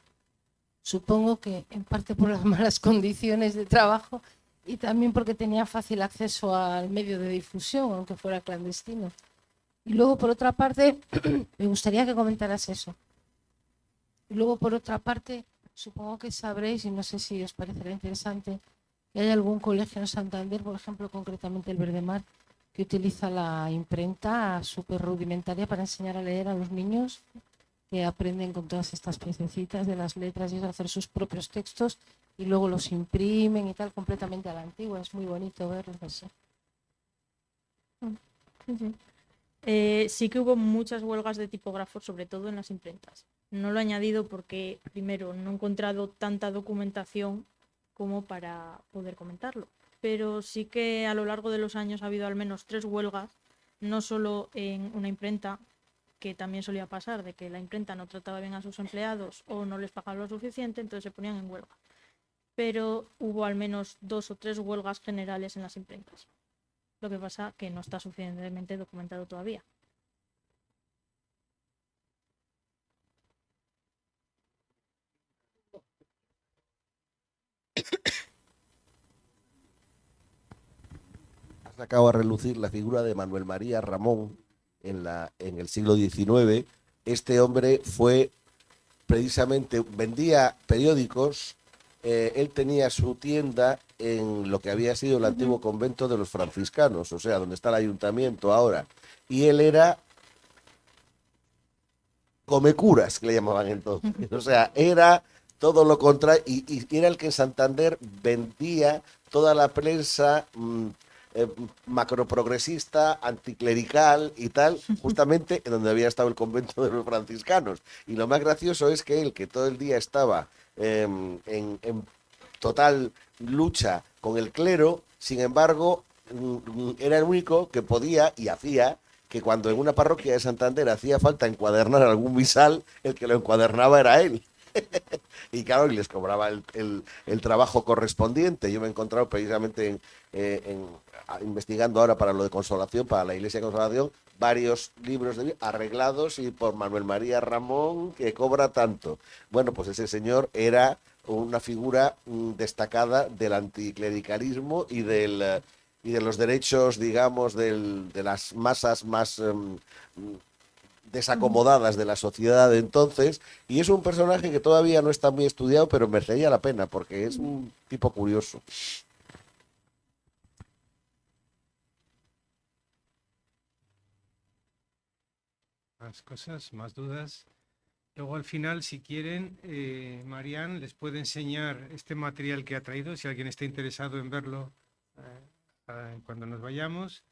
Supongo que en parte por las malas condiciones de trabajo y también porque tenía fácil acceso al medio de difusión, aunque fuera clandestino. Y luego, por otra parte, me gustaría que comentaras eso. Y luego, por otra parte, supongo que sabréis, y no sé si os parecerá interesante, que hay algún colegio en Santander, por ejemplo, concretamente el Verdemar, que utiliza la imprenta súper rudimentaria para enseñar a leer a los niños, que aprenden con todas estas piececitas de las letras y a hacer sus propios textos y luego los imprimen y tal, completamente a la antigua. Es muy bonito verlos así. Sí que hubo muchas huelgas de tipógrafos, sobre todo en las imprentas. No lo he añadido porque, primero, no he encontrado tanta documentación como para poder comentarlo. Pero sí que a lo largo de los años ha habido al menos 3 huelgas, no solo en una imprenta, que también solía pasar, de que la imprenta no trataba bien a sus empleados o no les pagaba lo suficiente, entonces se ponían en huelga. Pero hubo al menos 2 o 3 huelgas generales en las imprentas. Lo que pasa que no está suficientemente documentado todavía. Ha sacado a relucir la figura de Manuel María Ramón en el siglo XIX. Este hombre fue precisamente, vendía periódicos, él tenía su tienda en lo que había sido el antiguo convento de los franciscanos, o sea, donde está el ayuntamiento ahora, y él era comecuras, que le llamaban entonces, o sea, era todo lo contrario, y era el que en Santander vendía toda la prensa macroprogresista, anticlerical y tal, justamente en donde había estado el convento de los franciscanos. Y lo más gracioso es que él, que todo el día estaba en total lucha con el clero, sin embargo, era el único que podía y hacía que cuando en una parroquia de Santander hacía falta encuadernar algún misal, el que lo encuadernaba era él. Y claro, y les cobraba el trabajo correspondiente. Yo me he encontrado precisamente investigando ahora para lo de Consolación, para la Iglesia de Consolación, varios libros arreglados y por Manuel María Ramón, que cobra tanto. Bueno, pues ese señor era una figura destacada del anticlericalismo y de los derechos, digamos, de las masas más desacomodadas de la sociedad de entonces, y es un personaje que todavía no está muy estudiado, pero merecería la pena porque es un tipo curioso. Más cosas, más dudas. Luego al final, si quieren, Marian les puede enseñar este material que ha traído, si alguien está interesado en verlo cuando nos vayamos.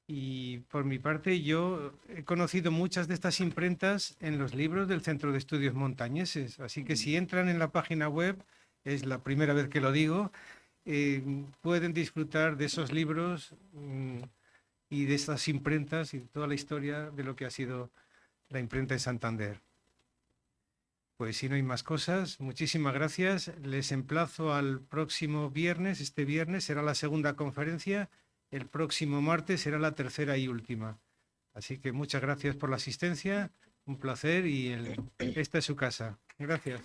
Y por mi parte, yo he conocido muchas de estas imprentas en los libros del Centro de Estudios Montañeses. Así que si entran en la página web, es la primera vez que lo digo, pueden disfrutar de esos libros y de estas imprentas y de toda la historia de lo que ha sido la imprenta en Santander. Pues si no hay más cosas, muchísimas gracias. Les emplazo al próximo viernes. Este viernes será la segunda conferencia. El próximo martes será la tercera y última. Así que muchas gracias por la asistencia. Un placer y esta es su casa. Gracias.